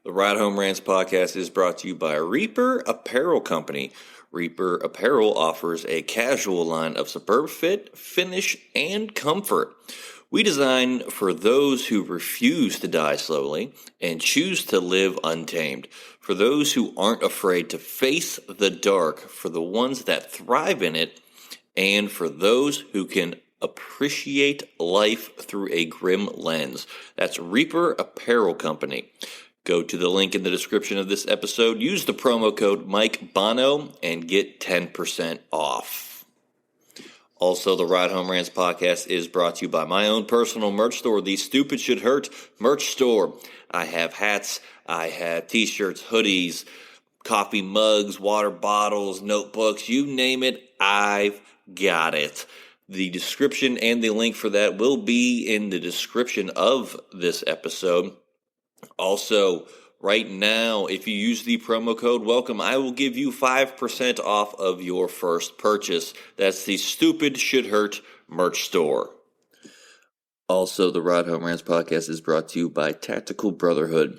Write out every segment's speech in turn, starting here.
The Ride Home Rants podcast is brought to you by Reaper Apparel Company. Reaper Apparel offers a casual line of superb fit, finish, and comfort. We design for those who refuse to die slowly and choose to live untamed. For those who aren't afraid to face the dark, for the ones that thrive in it, and for those who can appreciate life through a grim lens. That's Reaper Apparel Company. Go to the link in the description of this episode, use the promo code Mike Bono, and get 10% off. Also, the Ride Home Rants podcast is brought to you by my own personal merch store, the Stupid Should Hurt merch store. I have hats, I have t-shirts, hoodies, coffee mugs, water bottles, notebooks, you name it, I've got it. The description and the link for that will be in the description of this episode. Also, right now, if you use the promo code WELCOME, I will give you 5% off of your first purchase. That's the Stupid Should Hurt merch store. Also, the Ride Home Rants podcast is brought to you by Tactical Brotherhood,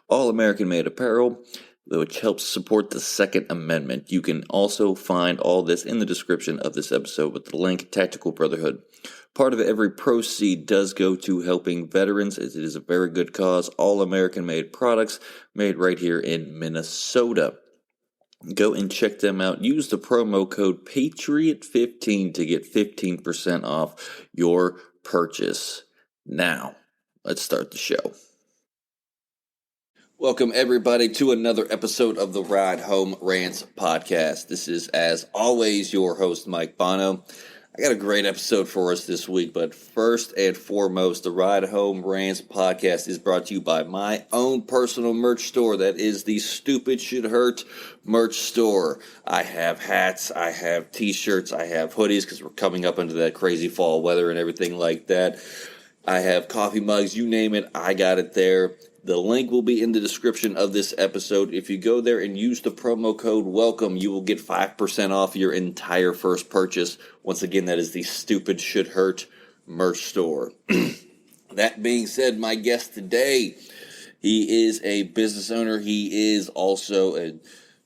all American-made apparel, which helps support the Second Amendment. You can also find all this in the description of this episode with the link, Tactical Brotherhood. Part of every proceed does go to helping veterans, as it is a very good cause. All American-made products made right here in Minnesota. Go and check them out. Use the promo code PATRIOT15 to get 15% off your purchase. Now, let's start the show. Welcome, everybody, to another episode of the Ride Home Rants podcast. This is, as always, your host, Mike Bono. I got a great episode for us this week, but first and foremost, the Ride Home Rants podcast is brought to you by my own personal merch store. That is the Stupid Should Hurt merch store. I have hats, I have t-shirts, I have hoodies because we're coming up into that crazy fall weather and everything like that. I have coffee mugs, you name it, I got it there. The link will be in the description of this episode. If you go there and use the promo code WELCOME, you will get 5% off your entire first purchase. Once again, that is the Stupid Should Hurt merch store. That being said, my guest today, he is a business owner. He is also a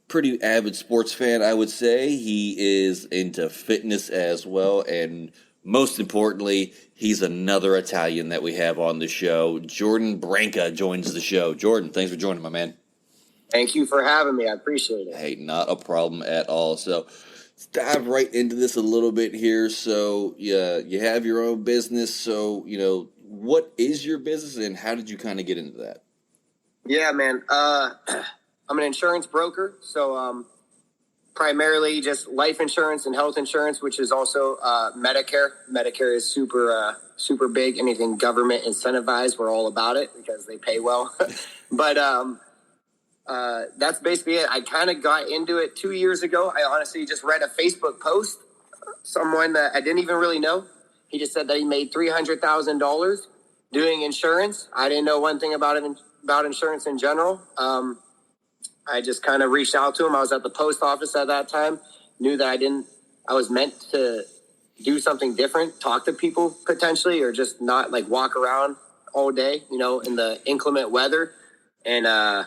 pretty avid sports fan, I would say. He is into fitness as well, and most importantly, he's another Italian that we have on the show. Jordan Branca joins the show. Jordan, thanks for joining, my man. Thank you for having me. I appreciate it. Hey, not a problem at all. So let's dive right into this a little bit here. So you have your own business. So, what is your business and how did you kind of get into that? Yeah, man. I'm an insurance broker. So primarily just life insurance and health insurance, which is also Medicare. Medicare is super big. Anything government incentivized, we're all about it because they pay well. But that's basically it. I kind of got into it 2 years ago. I honestly just read a Facebook post. Someone that I didn't even really know. He just said that he made $300,000 doing insurance. I didn't know one thing about insurance in general. I just kind of reached out to him. I was at the post office at that time, knew that I was meant to do something different, talk to people potentially, or just not like walk around all day, in the inclement weather. And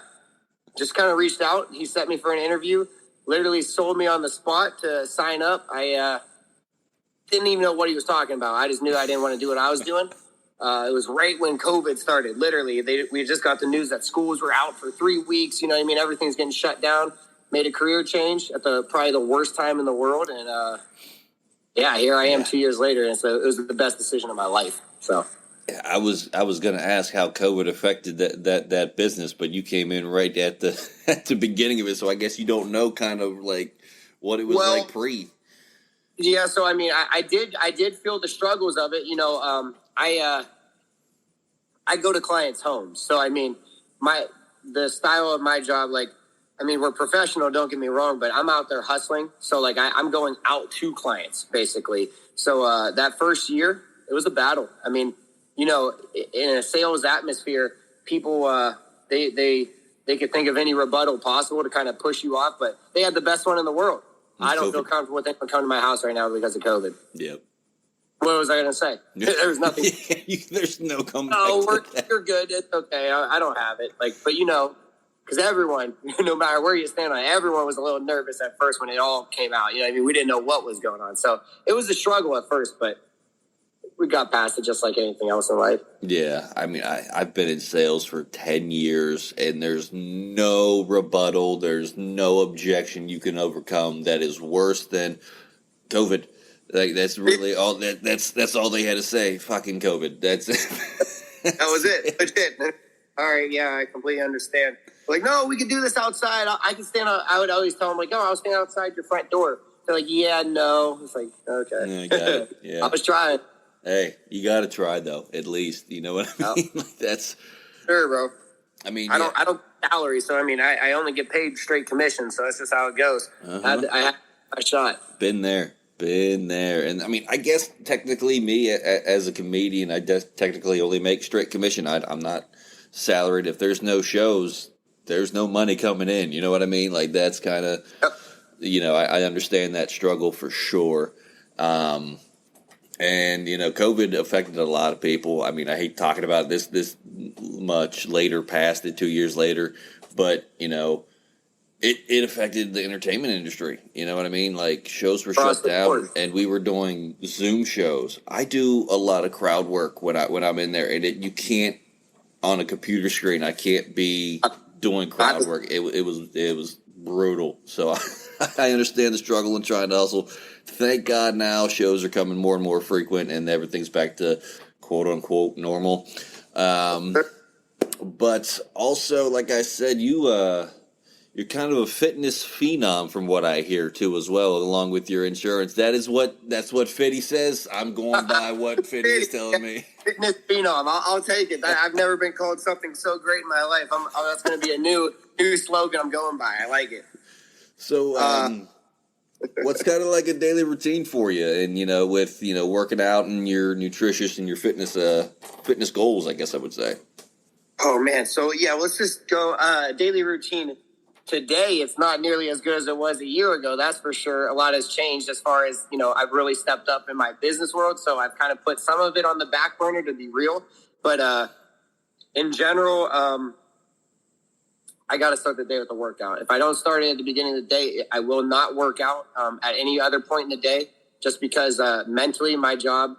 just kind of reached out. He set me for an interview, literally sold me on the spot to sign up. I didn't even know what he was talking about. I just knew I didn't want to do what I was doing. It was right when COVID started. Literally, we just got the news that schools were out for 3 weeks. Everything's getting shut down. Made a career change at probably the worst time in the world. And here I am 2 years later. And so it was the best decision of my life. So I was going to ask how COVID affected that business, but you came in right at the beginning of it. So I guess you don't know kind of like what it was like pre. Yeah. So, I did feel the struggles of it. I go to clients' homes. So, the style of my job, we're professional, don't get me wrong, but I'm out there hustling. So, I'm going out to clients, basically. So, that first year, it was a battle. In a sales atmosphere, people, they could think of any rebuttal possible to kind of push you off, but they had the best one in the world. I don't feel comfortable with anyone coming to my house right now because of COVID. Yep. What was I going to say? There's nothing. There's no coming. No, you're good. It's okay. I don't have it. But because everyone, no matter where you stand on it, everyone was a little nervous at first when it all came out. You know what I mean? We didn't know what was going on. So it was a struggle at first, but we got past it just like anything else in life. Yeah, I mean, I've been in sales for 10 years, and there's no rebuttal, there's no objection you can overcome that is worse than COVID. Like, that's really all that's all they had to say. Fucking COVID. That's that was it. Legit. All right, yeah, I completely understand. Like, no, we can do this outside. I can stand out. I would always tell them, like, no, I'll stand outside your front door. They're like, yeah, no. It's like, okay. Yeah, got it. Yeah. I was trying. Hey, you got to try though. At least, you know what I mean. Like, that's sure, bro. I mean, I don't salaries, so I mean, I only get paid straight commission, so that's just how it goes. I had a shot. Been there, and I mean, I guess technically, me as a comedian, I just technically only make straight commission. I'm not salaried. If there's no shows, there's no money coming in. You know what I mean? Like, that's kind of, you know, I understand that struggle for sure. And, you know, COVID affected a lot of people. I mean, I hate talking about this much later, past it 2 years later, but, you know, it affected the entertainment industry. You know what I mean? Like, shows were shut down, and we were doing Zoom shows. I do a lot of crowd work when I'm in there, and you can't, on a computer screen, I can't be doing crowd work. It was brutal. So I understand the struggle and trying to hustle. Thank God now shows are coming more and more frequent and everything's back to quote unquote normal. But also, like I said, you're kind of a fitness phenom from what I hear too as well, along with your insurance. That's what Fitty says. I'm going by what Fitty is telling me. Fitness phenom. I'll take it. I've never been called something so great in my life. That's going to be a new slogan I'm going by. I like it. So, what's kind of like a daily routine for you? And, you know, with, you know, working out and your nutritious and your fitness goals, I guess I would say. Oh, man. So, yeah, let's just go daily routine. Today, it's not nearly as good as it was a year ago. That's for sure. A lot has changed as far as, you know, I've really stepped up in my business world. So I've kind of put some of it on the back burner, to be real. But in general, I got to start the day with a workout. If I don't start it at the beginning of the day, I will not work out at any other point in the day, just because mentally my job,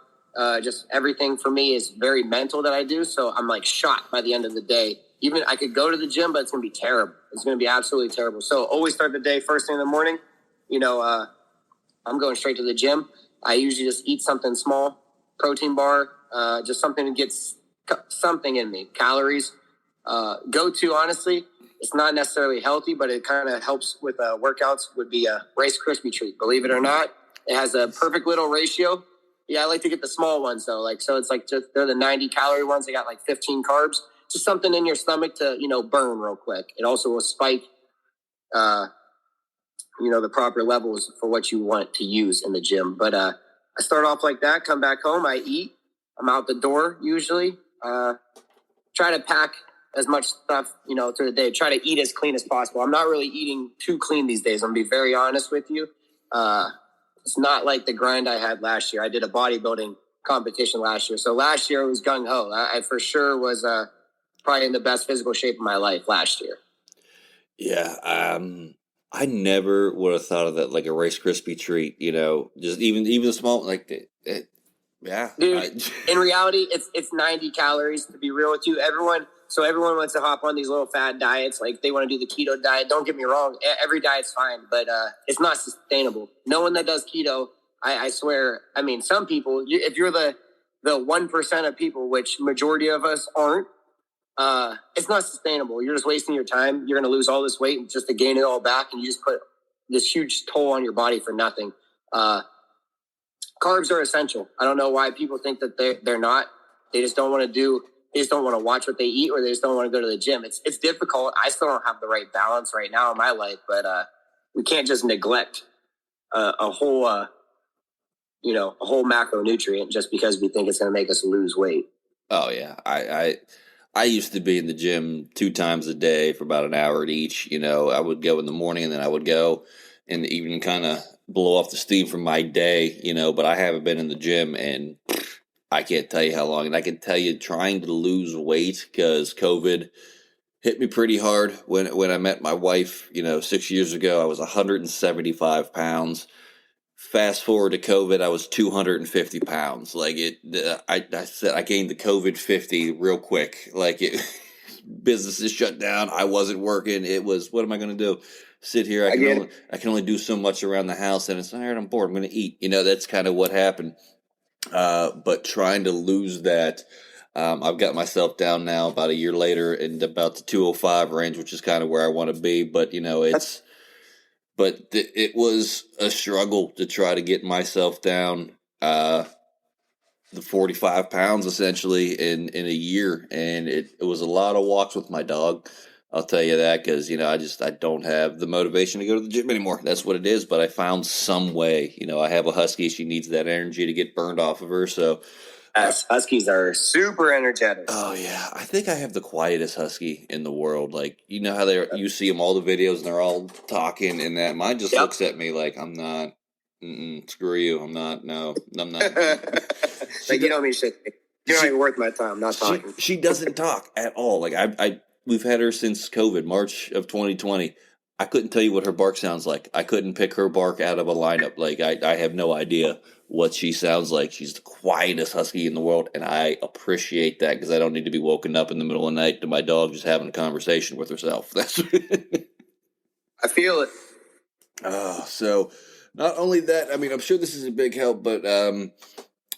just everything for me is very mental that I do. So I'm like shot by the end of the day. Even I could go to the gym, but it's going to be terrible. It's going to be absolutely terrible. So always start the day first thing in the morning. You know, I'm going straight to the gym. I usually just eat something small, protein bar, just something that gets something in me, calories. Honestly, it's not necessarily healthy, but it kind of helps with workouts, would be a Rice Krispie treat. Believe it or not, it has a perfect little ratio. Yeah, I like to get the small ones though. Like, so it's like they're the 90 calorie ones. They got like 15 carbs. Just something in your stomach to, you know, burn real quick. It also will spike, you know, the proper levels for what you want to use in the gym. But I start off like that, come back home, I eat. I'm out the door usually. Try to pack as much stuff, you know, through the day. Try to eat as clean as possible. I'm not really eating too clean these days. I'm going to be very honest with you. It's not like the grind I had last year. I did a bodybuilding competition last year. So last year it was gung-ho. I for sure was probably in the best physical shape of my life last year. Yeah, I never would have thought of that like a Rice Krispie treat. You know, just even the small like it. Yeah, dude. In reality, it's 90 calories. To be real with you, everyone wants to hop on these little fad diets. Like they want to do the keto diet. Don't get me wrong, every diet's fine, but it's not sustainable. No one that does keto, I swear. I mean, some people, if you're the 1% of people, which majority of us aren't. It's not sustainable. You're just wasting your time. You're going to lose all this weight just to gain it all back. And you just put this huge toll on your body for nothing. Carbs are essential. I don't know why people think that they're not. They just don't want to watch what they eat, or they just don't want to go to the gym. It's difficult. I still don't have the right balance right now in my life, but, we can't just neglect, a whole macronutrient just because we think it's going to make us lose weight. Oh yeah. I used to be in the gym 2 times a day for about an hour at each. You know, I would go in the morning and then I would go in the evening, kind of blow off the steam from my day, you know, but I haven't been in the gym and I can't tell you how long. And I can tell you trying to lose weight because COVID hit me pretty hard when I met my wife, 6 years ago. I was 175 pounds. Fast forward to COVID, I was 250 pounds. Like I said, I gained the COVID 50 real quick. Like businesses shut down. I wasn't working. It was, what am I going to do? Sit here. I can only do so much around the house, and it's all right. I'm bored. I'm going to eat. That's kind of what happened. But trying to lose that, I've got myself down now about a year later in about the 205 range, which is kind of where I want to be. But it was a struggle to try to get myself down the 45 pounds essentially in a year, and it was a lot of walks with my dog. I'll tell you that, because I don't have the motivation to go to the gym anymore. That's what it is. But I found some way. I have a husky. She needs that energy to get burned off of her. So yes, huskies are super energetic. Oh yeah, I think I have the quietest husky in the world. Like, how you see them all the videos and they're all talking, and that mine just looks at me like I'm not. Screw you. I'm not. No, I'm not. Like, you don't mean shit. You're not even worth my time. I'm not talking. She doesn't talk at all. Like we've had her since COVID, March of 2020. I couldn't tell you what her bark sounds like. I couldn't pick her bark out of a lineup. Like I have no idea what she sounds like. She's the quietest husky in the world, and I appreciate that, because I don't need to be woken up in the middle of the night to my dog just having a conversation with herself. That's I feel it. So not only that, I mean, I'm sure this is a big help, but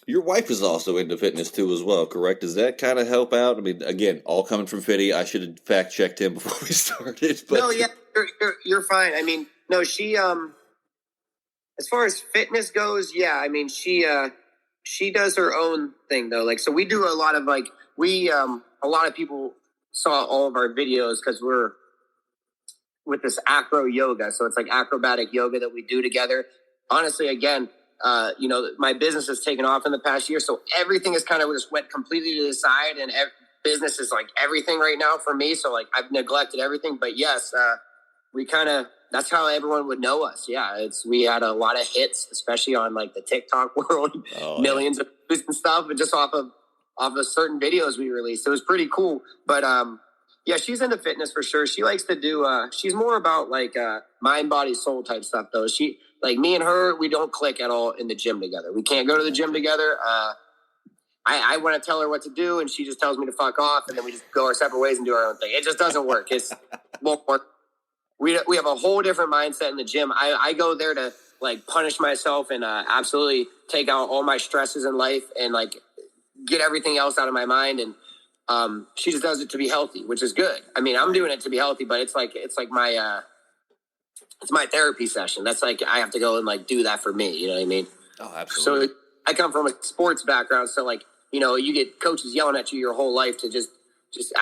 your wife is also into fitness too as well, correct? Does that kind of help out? I mean, again, all coming from Fitty. I should have fact checked him before we started. But no, yeah, you're fine. I mean, no, she as far as fitness goes, yeah, I mean, she does her own thing though. Like, so we do a lot of a lot of people saw all of our videos because we're with this acro yoga. So it's like acrobatic yoga that we do together. Honestly, again, my business has taken off in the past year. So everything has kind of just went completely to the side, and business is like everything right now for me. So like I've neglected everything, but yes, that's how everyone would know us. Yeah. We had a lot of hits, especially on like the TikTok world, millions of views and stuff, but just off of certain videos we released. It was pretty cool. But, yeah, she's into fitness for sure. She likes to do, she's more about like mind, body, soul type stuff though. She, like me and her, we don't click at all in the gym together. We can't go to the gym together. I want to tell her what to do, and she just tells me to fuck off, and then we just go our separate ways and do our own thing. It just doesn't work. Won't work. We have a whole different mindset in the gym. I go there to like punish myself and absolutely take out all my stresses in life and like get everything else out of my mind. And she just does it to be healthy, which is good. I mean, I'm doing it to be healthy, but it's like my it's my therapy session. That's like I have to go and like do that for me. You know what I mean? Oh, absolutely. So I come from a sports background, so like you get coaches yelling at you your whole life to just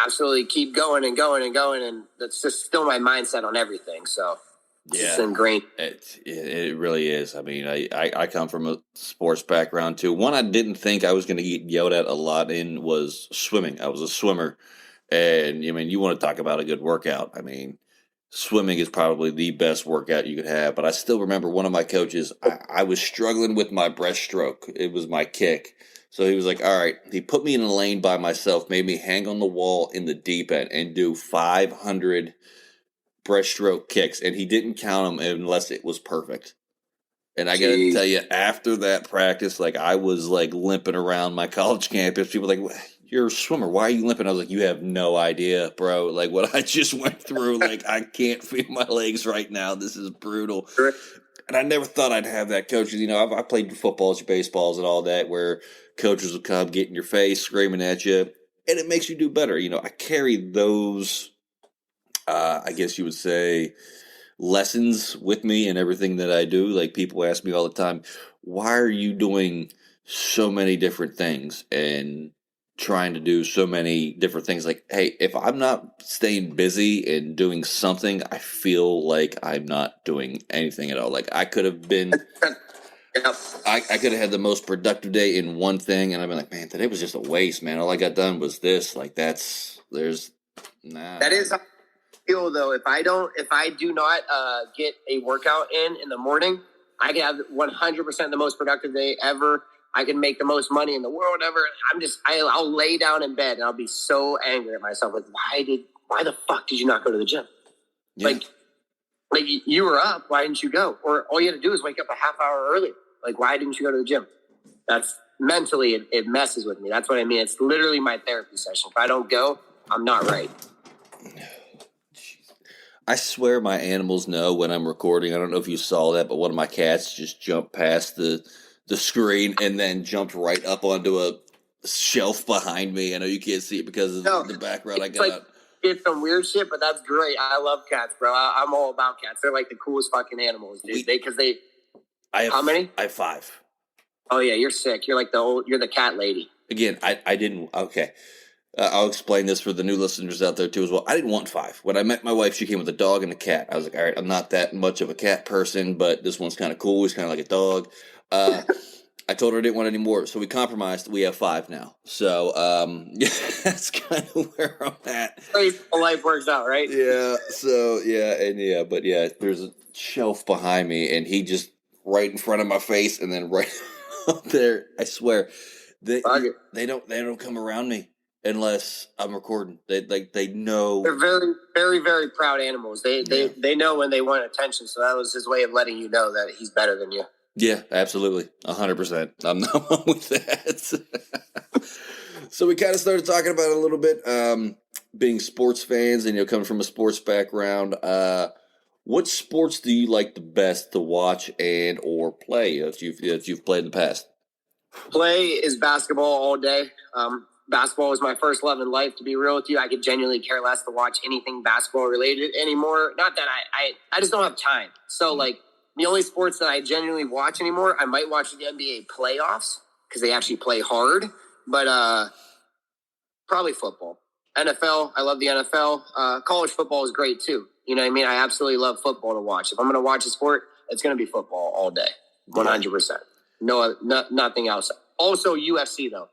absolutely keep going and going and going, and that's just still my mindset on everything. So it's ingrained. It really is. I mean, I come from a sports background too. One I didn't think I was going to get yelled at a lot in was swimming. I was a swimmer, and I mean, you want to talk about a good workout. I mean, swimming is probably the best workout you could have. But I still remember one of my coaches, I was struggling with my breaststroke. It was my kick. So he was like, all right, he put me in a lane by myself, made me hang on the wall in the deep end and do 500 breaststroke kicks. And he didn't count them unless it was perfect. And I got to tell you, after that practice, like I was like limping around my college campus. People were like, you're a swimmer. Why are you limping? I was like, you have no idea, bro. Like what I just went through. Like I can't feel my legs right now. This is brutal. And I never thought I'd have that coach. I played footballs, baseballs, and all that, where coaches would come, get in your face, screaming at you, and it makes you do better. I carry those, I guess you would say, lessons with me in everything that I do. Like people ask me all the time, why are you doing so many different things and trying to do so many different things? Like, hey, if I'm not staying busy and doing something, I feel like I'm not doing anything at all. Like I could have been, I could have had the most productive day in one thing, and I've been like, man, today was just a waste, man. All I got done was this. Like that is how I feel though. If I do not get a workout in the morning, I can have 100% the most productive day ever. I can make the most money in the world ever. I'll lay down in bed and I'll be so angry at myself. Like, why the fuck did you not go to the gym? Yeah. Like you were up, why didn't you go? Or all you had to do is wake up a half hour early. Like, why didn't you go to the gym? That's mentally, it messes with me. That's what I mean. It's literally my therapy session. If I don't go, I'm not right. I swear my animals know when I'm recording. I don't know if you saw that, but one of my cats just jumped past the screen and then jumped right up onto a shelf behind me. I know you can't see it because of the background I got. It's some weird shit, but that's great. I love cats, bro. I'm all about cats. They're like the coolest fucking animals, dude. How many? I have 5. Oh yeah, you're sick. You're like you're the cat lady. Again, I didn't. Okay. I'll explain this for the new listeners out there too as well. I didn't want 5. When I met my wife, she came with a dog and a cat. I was like, all right, I'm not that much of a cat person, but this one's kind of cool. He's kind of like a dog. I told her I didn't want any more, so we compromised. We have 5 now. So that's kind of where I'm at. Life works out, right? Yeah. So but there's a shelf behind me, and he just right in front of my face, and then right up there. I swear, they don't come around me unless I'm recording. They know. They're very, very, very proud animals. They know when they want attention. So that was his way of letting you know that he's better than you. Yeah, absolutely. 100%. I'm not wrong with that. So we kind of started talking about it a little bit, being sports fans and, coming from a sports background. What sports do you like the best to watch and or play if you've played in the past? Play is basketball all day. Basketball was my first love in life, to be real with you. I could genuinely care less to watch anything basketball related anymore. Not that I just don't have time. So, the only sports that I genuinely watch anymore, I might watch the NBA playoffs because they actually play hard. But probably football. NFL, I love the NFL. College football is great, too. You know what I mean? I absolutely love football to watch. If I'm going to watch a sport, it's going to be football all day, 100%. No, nothing else. Also, UFC, though.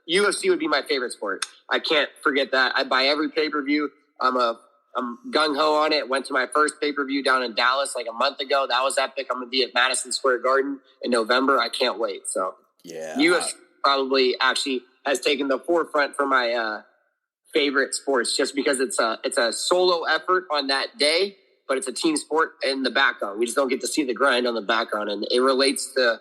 UFC would be my favorite sport. I can't forget that. I buy every pay-per-view. I'm gung-ho on it. Went to my first pay-per-view down in Dallas like a month ago. That was epic. I'm going to be at Madison Square Garden in November. I can't wait. So yeah, UFC probably actually has taken the forefront for my favorite sports just because it's a solo effort on that day, but it's a team sport in the background. We just don't get to see the grind on the background, and it relates to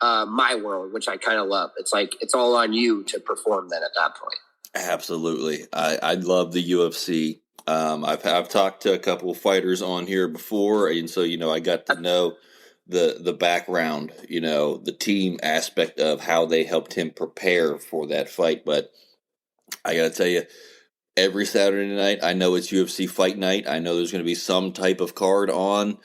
my world, which I kind of love. It's like it's all on you to perform then at that point. Absolutely. I love the UFC. I've talked to a couple of fighters on here before, and so I got to know the background, the team aspect of how they helped him prepare for that fight. But I got to tell you, every Saturday night, I know it's UFC fight night. I know there's going to be some type of card on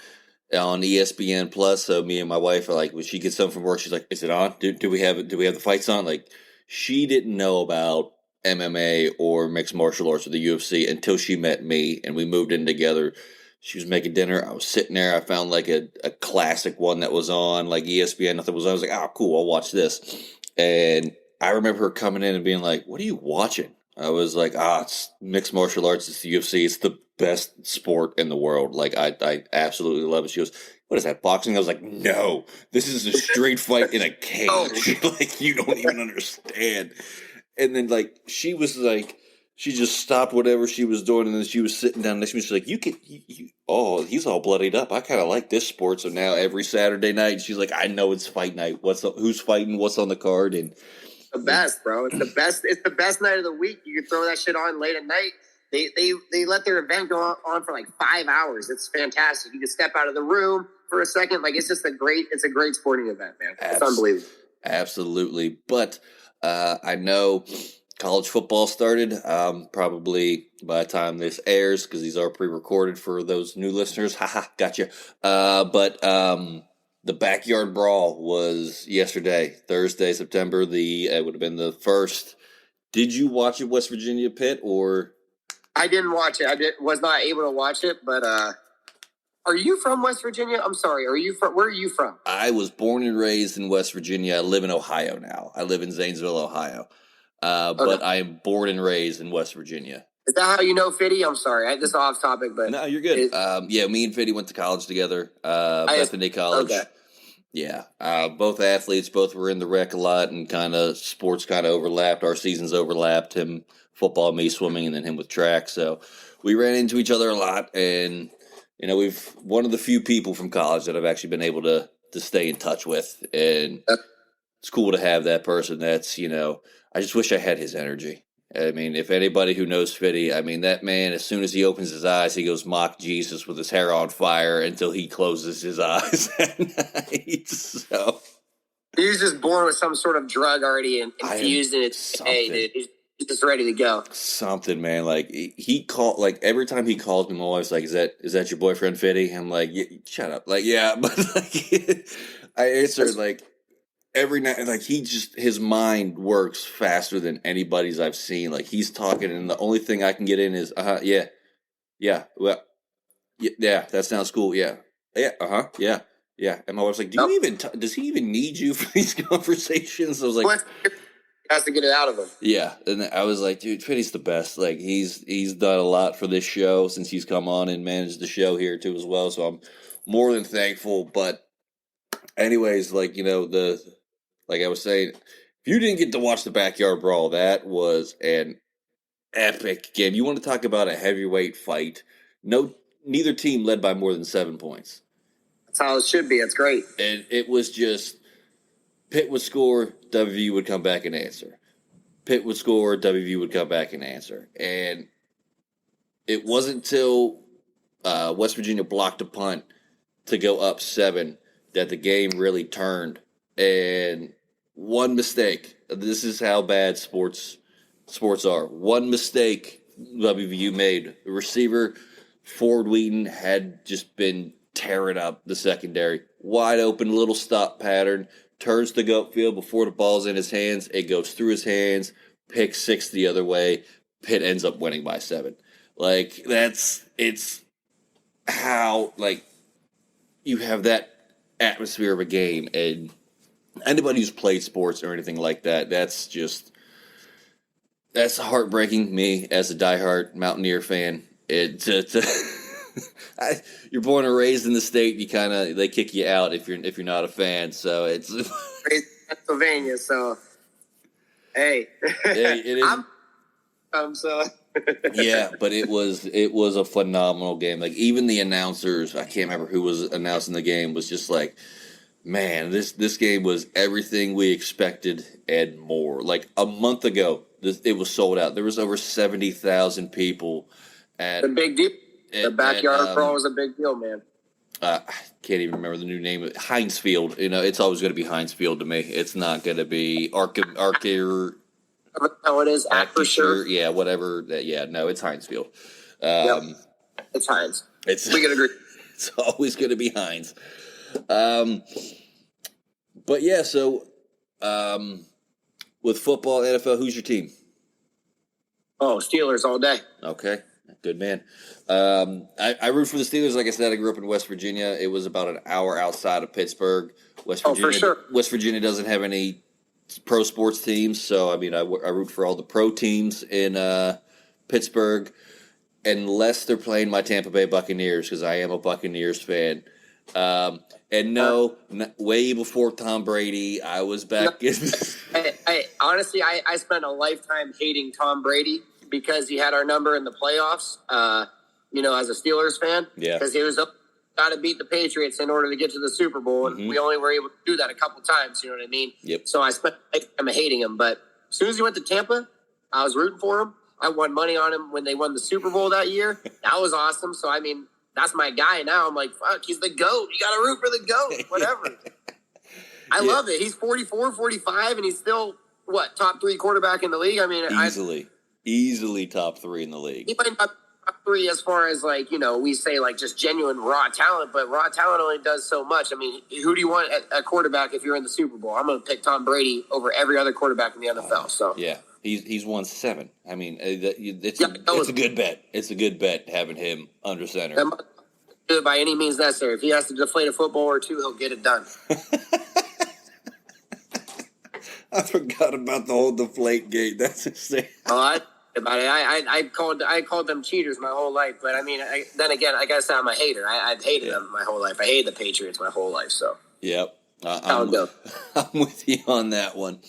ESPN Plus. So me and my wife are like, when she gets home from work, she's like, "Is it on? Do we have the fights on?" Like, she didn't know about MMA or mixed martial arts or the UFC until she met me, and we moved in together. She was making dinner. I was sitting there. I found like a classic one that was on, like ESPN. Nothing was on. I was like, "Oh, cool. I'll watch this." And I remember her coming in and being like, "What are you watching?" I was like, it's mixed martial arts. It's the UFC. It's the best sport in the world. Like, I absolutely love it. She goes, "What is that, boxing?" I was like, "No, this is a straight fight in a cage." Like, you don't even understand. And then, she was like, she just stopped whatever she was doing, and then she was sitting down next to me. She's like, he's all bloodied up. I kind of like this sport. So now every Saturday night, she's like, I know it's fight night. Who's fighting? What's on the card? And the best, bro. It's the best. It's the best night of the week. You can throw that shit on late at night. They let their event go on for like 5 hours. It's fantastic. You can step out of the room for a second. Like, it's just a great sporting event, man. It's unbelievable. Absolutely. But I know college football started probably by the time this airs, because these are pre-recorded for those new listeners. Haha, gotcha. But the backyard brawl was yesterday, Thursday, September. It would have been the first. Did you watch it, West Virginia Pitt, or? I didn't watch it. Was not able to watch it, but are you from West Virginia? I'm sorry. Where are you from? I was born and raised in West Virginia. I live in Ohio now. I live in Zanesville, Ohio. But I am born and raised in West Virginia. Is that how you know Fiddy? I'm sorry. This is off topic, but no, you're good. Me and Fiddy went to college together, Bethany College. Okay. Yeah, both athletes, both were in the rec a lot, and kind of sports kind of overlapped. Our seasons overlapped. Him football, me swimming, and then him with track. So we ran into each other a lot, and we've one of the few people from college that I've actually been able to stay in touch with, and it's cool to have that person. That's I just wish I had his energy. I mean, if anybody who knows Fitty, I mean, that man, as soon as he opens his eyes, he goes mock Jesus with his hair on fire until he closes his eyes at night. So he was just born with some sort of drug already infused in its hey, dude. He's just ready to go. Something, man. Like he called, like every time he calls me, my wife's like, "Is that your boyfriend, Fitty?" I'm like, "Shut up!" Like, yeah, but like, I answered like every night, like his mind works faster than anybody's I've seen. Like he's talking, and the only thing I can get in is, yeah, well, yeah, that sounds cool, yeah, yeah, yeah. And my wife's like, does he even need you for these conversations? I was like, has to get it out of him. Yeah, and I was like, dude, Fitty's the best. Like he's done a lot for this show since he's come on and managed the show here too as well. So I'm more than thankful. But anyways, like like I was saying, if you didn't get to watch the Backyard Brawl, that was an epic game. You want to talk about a heavyweight fight? Neither team led by more than 7 points. That's how it should be. It's great. And it was just Pitt would score, WV would come back and answer. Pitt would score, WV would come back and answer. And it wasn't until West Virginia blocked a punt to go up 7 that the game really turned. And one mistake. This is how bad sports are. One mistake WVU made. The receiver, Ford Wheaton, had just been tearing up the secondary. Wide open little stop pattern. Turns to go upfield before the ball's in his hands. It goes through his hands. Pick 6 the other way. Pitt ends up winning by 7. Like, it's how, like, you have that atmosphere of a game, and anybody who's played sports or anything like that, that's heartbreaking. Me as a diehard Mountaineer fan, you're born and raised in the state. They kick you out if you're not a fan. So it's Pennsylvania. So hey, it is. So Yeah, but it was a phenomenal game. Like even the announcers, I can't remember who was announcing the game, was just like, man, this game was everything we expected and more. Like a month ago, it was sold out. There was over 70,000 people at the big deal. The Backyard Brawl was a big deal, man. I can't even remember the new name of it. Heinz Field. It's always going to be Heinz Field to me. It's not going to be Archer. No, it is Acrisure. Yeah, whatever. No, it's Heinz Field. It's Heinz. We can agree. It's always going to be Heinz. But yeah, so with football, NFL, who's your team? Oh, Steelers all day. Okay, good man. I root for the Steelers. Like I said, I grew up in West Virginia. It was about an hour outside of Pittsburgh. West Virginia, for sure. West Virginia doesn't have any pro sports teams, so I mean, I root for all the pro teams in Pittsburgh, unless they're playing my Tampa Bay Buccaneers, because I am a Buccaneers fan. And no, way before Tom Brady, I was back in. Honestly, I spent a lifetime hating Tom Brady because he had our number in the playoffs. As a Steelers fan, because he was got to beat the Patriots in order to get to the Super Bowl, and we only were able to do that a couple times. You know what I mean? Yep. So I spent a lifetime hating him, but as soon as he went to Tampa, I was rooting for him. I won money on him when they won the Super Bowl that year. That was awesome. So I mean, that's my guy now. I'm like, fuck, he's the GOAT. You got to root for the GOAT, whatever. I love it. He's 44, 45, and he's still, top 3 quarterback in the league? I mean, easily top 3 in the league. He might not top 3 as far as, we say, just genuine raw talent, but raw talent only does so much. I mean, who do you want at a quarterback if you're in the Super Bowl? I'm going to pick Tom Brady over every other quarterback in the NFL. So yeah. He's won 7. I mean, it's a good bet. It's a good bet having him under center. Do it by any means necessary. If he has to deflate a football or 2, he'll get it done. I forgot about the whole deflate gate. That's insane. I called them cheaters my whole life. But I mean, then again, I gotta say I'm a hater. I've hated them my whole life. I hated the Patriots my whole life. So yep. How it I'm goes. I'm with you on that one.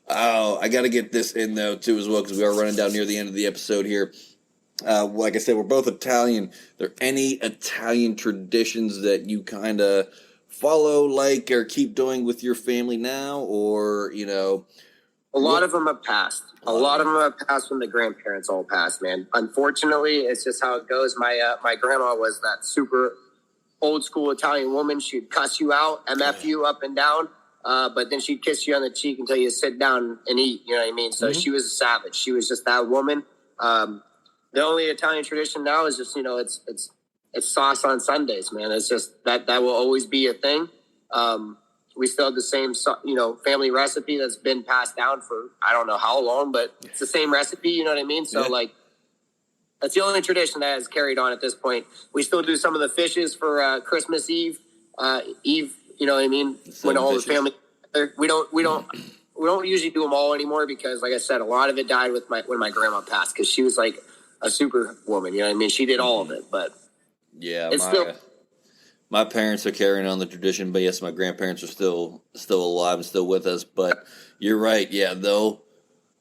Oh, I got to get this in though too as well because we are running down near the end of the episode here. Like I said, we're both Italian. Are there any Italian traditions that you kind of follow, like, or keep doing with your family now, or A lot of them have passed. A lot of them. them have passed when the grandparents all passed, man. Unfortunately, it's just how it goes. My grandma was that super old school Italian woman. She'd cuss you out, MF you up and down, but then she'd kiss you on the cheek until you sit down and eat. You know what I mean? So she was a savage. She was just that woman. The only Italian tradition now is just it's sauce on Sundays, man. It's just that will always be a thing. We still have the same family recipe that's been passed down for I don't know how long, but it's the same recipe. You know what I mean? So that's the only tradition that has carried on at this point. We still do some of the fishes for Christmas Eve. You know what I mean? When all the family, we don't usually do them all anymore because, like I said, a lot of it died when my grandma passed because she was like a super woman. You know what I mean? She did all of it, but it's still. My parents are carrying on the tradition, but yes, my grandparents are still alive and still with us. But you're right, yeah, they'll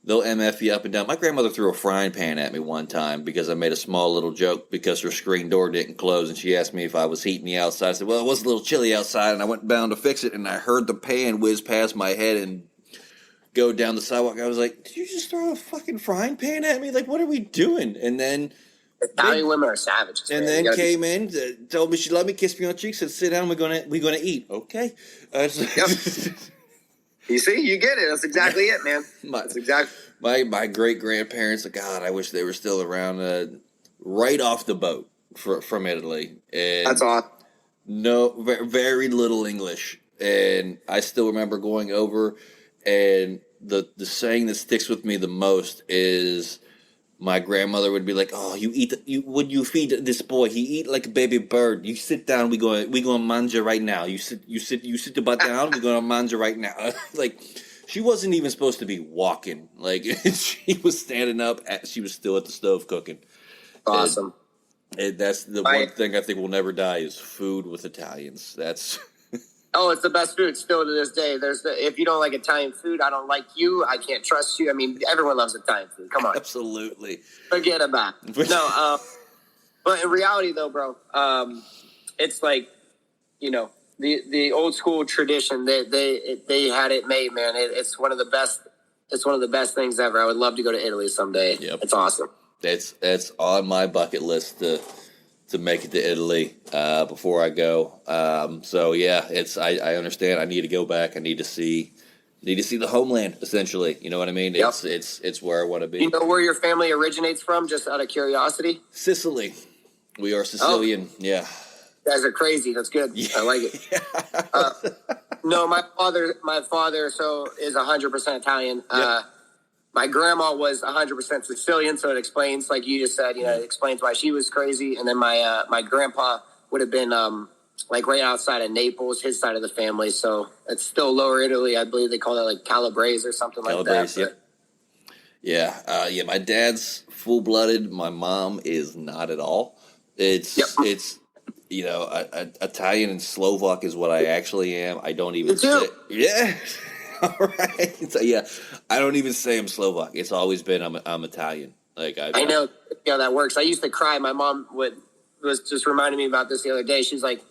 MF you up and down. My grandmother threw a frying pan at me one time because I made a small little joke because her screen door didn't close, and she asked me if I was heating the outside. I said, well, it was a little chilly outside, and I went down to fix it, and I heard the pan whiz past my head and go down the sidewalk. I was like, did you just throw a fucking frying pan at me? Like, what are we doing? And then Italian women are savages. And man. then came in, told me she loved me, kissed me on the cheek, said, "Sit down. We're gonna eat." Okay. Yep. You see, you get it. That's exactly it, man. That's exactly. My great grandparents. God, I wish they were still around. Right off the boat from Italy, and that's awesome. No, very little English, and I still remember going over, and the saying that sticks with me the most is. My grandmother would be like, "Oh, when you feed this boy, he eat like a baby bird. You sit down. We gonna manja right now. You sit the butt down. We gonna manja right now." Like, she wasn't even supposed to be walking. Like, she was standing up. She was still at the stove cooking. Awesome. And that's the one thing I think will never die is food with Italians. That's. Oh, it's the best food still to this day. If you don't like Italian food, I don't like you. I can't trust you. I mean, everyone loves Italian food. Come on. Absolutely. Forget about it. No, but in reality though, bro, it's like, the old school tradition. They had it made, man. It's one of the best. It's one of the best things ever. I would love to go to Italy someday. Yep. It's awesome. That's on my bucket list to make it to Italy before I go. So yeah, I understand. I need to go back. I need to see the homeland. Essentially, you know what I mean? Yep. It's where I want to be. You know where your family originates from? Just out of curiosity. Sicily. We are Sicilian. Oh. Yeah. You guys are crazy. That's good. Yeah. I like it. No, my father is 100% Italian. Yep. My grandma was 100% Sicilian, so it explains, like you just said, it explains why she was crazy. And then my grandpa would have been like right outside of Naples, his side of the family. So it's still Lower Italy. I believe they call that like Calabrese or something like that. Yep. Yeah. My dad's full-blooded. My mom is not at all. It's Italian and Slovak is what I actually am. I don't even say. Yeah. All right. So yeah, I don't even say I'm Slovak. It's always been I'm Italian. Like I know how that works. I used to cry. My mom was just reminding me about this the other day. She's like,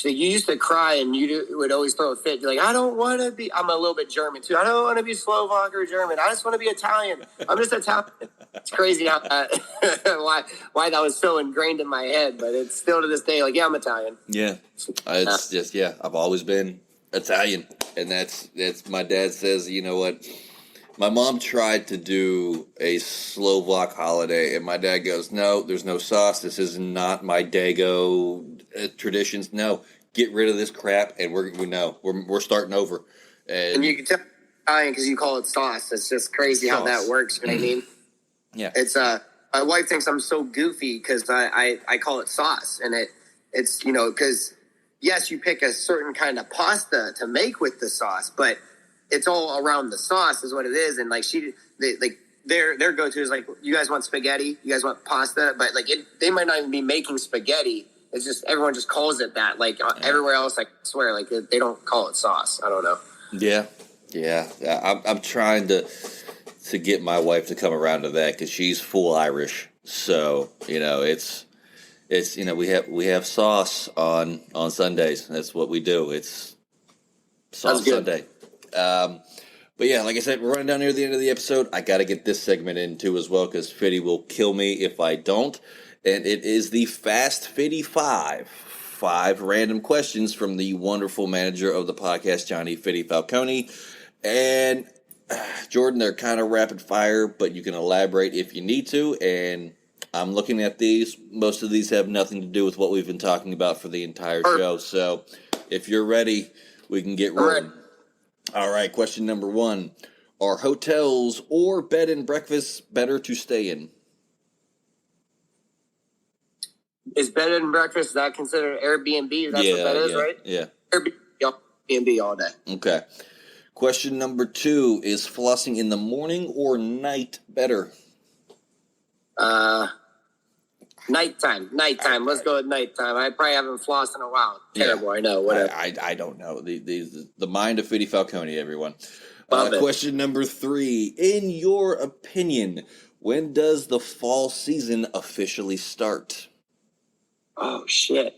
you used to cry and you would always throw a fit. You're like, I don't want to be. I'm a little bit German too. I don't want to be Slovak or German. I just want to be Italian. I'm just Italian. It's crazy how why that was so ingrained in my head, but it's still to this day like, yeah, I'm Italian. Yeah, it's just I've always been Italian, and that's my dad says, you know what, my mom tried to do a Slovak holiday and my dad goes, no, there's no sauce, this is not my Dago traditions, no, get rid of this crap and we're starting over. And you can tell Italian because you call it sauce. It's just crazy how that works. You know what I mean? Yeah, it's my wife thinks I'm so goofy because I call it sauce, and it's because yes, you pick a certain kind of pasta to make with the sauce, but it's all around the sauce is what it is. And like their go-to is like, you guys want spaghetti? You guys want pasta? But like they might not even be making spaghetti. It's just everyone just calls it that. Like everywhere else, I swear, like they don't call it sauce. I don't know. Yeah. I'm trying to get my wife to come around to that because she's full Irish. So it's we have sauce on Sundays. That's what we do. It's Sauce Sunday. But yeah, like I said, we're running down near the end of the episode. I got to get this segment in too as well because Fitty will kill me if I don't. And it is the Fast Fitty 5. 5 random questions from the wonderful manager of the podcast, Johnny Fitty Falcone. And Jordan, they're kind of rapid fire, but you can elaborate if you need to. And I'm looking at these. Most of these have nothing to do with what we've been talking about for the entire show. So if you're ready, we can get rolling. All right, question number 1. Are hotels or bed and breakfasts better to stay in? Is bed and breakfast, is that considered Airbnb? That's what that is, right? Yeah. Airbnb all day. Okay. Question number 2. Is flossing in the morning or night better? Nighttime. Let's go with nighttime. I probably haven't flossed in a while. Terrible, I know. Whatever. I don't know. The mind of Fitty Falcone, everyone. Question number 3. In your opinion, when does the fall season officially start? Oh shit.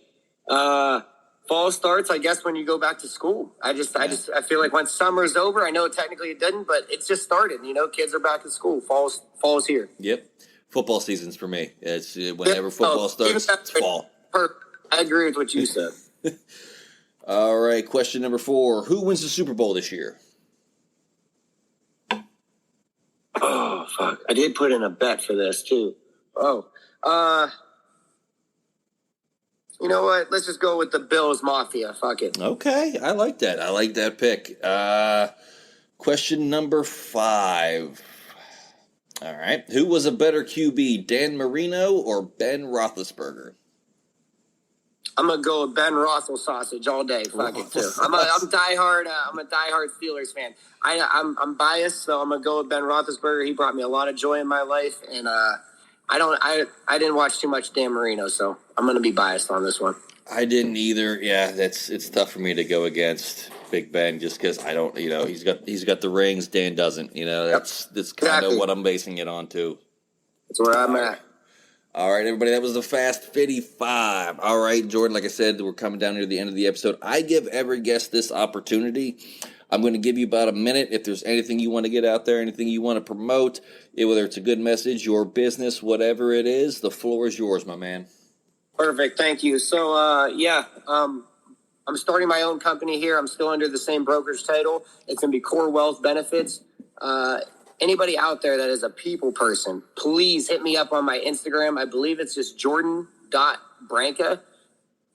Fall starts, I guess, when you go back to school. I feel like once summer's over, I know technically it didn't, but it's just started. Kids are back at school. Fall's here. Yep. Football season's for me. It's whenever football starts, it's fall. Perfect. I agree with what you said. All right. Question number 4. Who wins the Super Bowl this year? Oh, fuck. I did put in a bet for this, too. Oh. You know what? Let's just go with the Bills Mafia. Fuck it. Okay. I like that. I like that pick. Question number 5. All right. Who was a better QB, Dan Marino or Ben Roethlisberger? I'm gonna go with Ben Roethlisberger sausage all day. Fuck it too. I'm a diehard Steelers fan. I'm biased, so I'm gonna go with Ben Roethlisberger. He brought me a lot of joy in my life, and I didn't watch too much Dan Marino, so I'm gonna be biased on this one. I didn't either. Yeah, it's tough for me to go against Big Ben just because I don't. He's got the rings. Dan doesn't. That's kind of what I'm basing it on too. That's where I'm at. All right, everybody, that was the Fast Fitty 5. All right, Jordan, like I said, we're coming down near the end of the episode. I give every guest this opportunity. I'm going to give you about a minute. If there's anything you want to get out there, anything you want to promote, whether it's a good message, your business, whatever it is, the floor is yours, my man. Perfect. Thank you. So, I'm starting my own company here. I'm still under the same brokerage title. It's going to be Core Wealth Benefits. Anybody out there that is a people person, please hit me up on my Instagram. I believe it's just jordan.branca.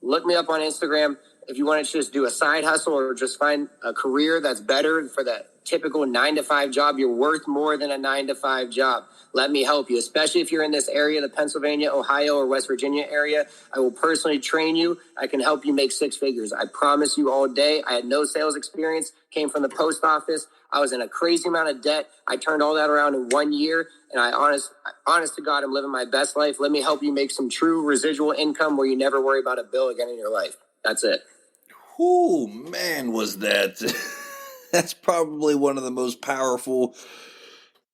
Look me up on Instagram. If you want to just do a side hustle or just find a career that's better for that typical 9-to-5 job, you're worth more than a 9-to-5 job. Let me help you, especially if you're in this area, the Pennsylvania, Ohio, or West Virginia area. I will personally train you. I can help you make 6 figures. I promise you all day. I had no sales experience, came from the post office. I was in a crazy amount of debt. I turned all that around in 1 year, and honest to God, I'm living my best life. Let me help you make some true residual income where you never worry about a bill again in your life. That's it. Oh, man, was that... That's probably one of the most powerful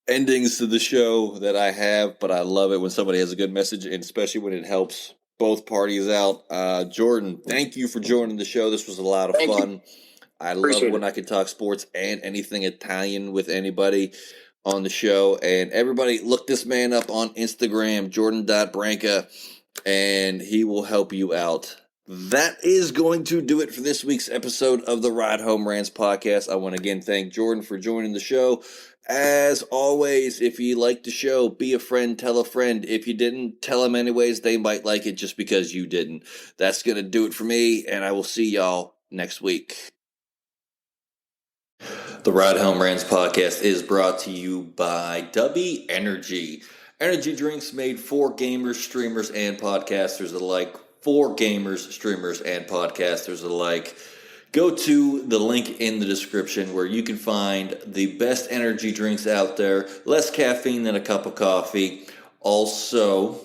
endings to the show that I have, but I love it when somebody has a good message, and especially when it helps both parties out. Jordan, thank you for joining the show. This was a lot of fun. I love when I can talk sports and anything Italian with anybody on the show. And everybody, look this man up on Instagram, jordan.branca, and he will help you out. That is going to do it for this week's episode of the Ride Home Rants podcast. I want to again thank Jordan for joining the show. As always, if you like the show, be a friend, tell a friend. If you didn't, tell them anyways. They might like it just because you didn't. That's going to do it for me, and I will see y'all next week. The Ride Home Rants podcast is brought to you by W Energy. Energy drinks made for gamers, streamers, and podcasters alike. For gamers, streamers, and podcasters alike. Go to the link in the description where you can find the best energy drinks out there. Less caffeine than a cup of coffee. Also,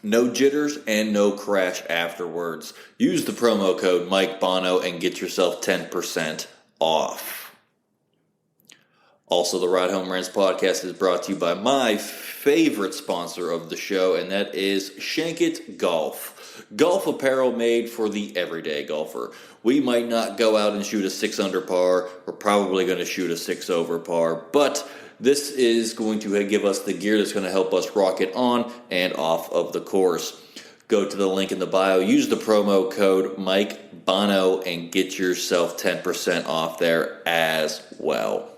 No jitters and no crash afterwards. Use the promo code Mike Bono and get yourself 10% off. Also, the Ride Home Rants podcast is brought to you by my favorite sponsor of the show, and that is Shankit Golf. Golf apparel made for the everyday golfer. We might not go out and shoot a 6 under par. We're probably going to shoot a 6 over par, but this is going to give us the gear that's going to help us rocket on and off of the course. Go to the link in the bio, use the promo code Mike Bono, and get yourself 10% off there as well.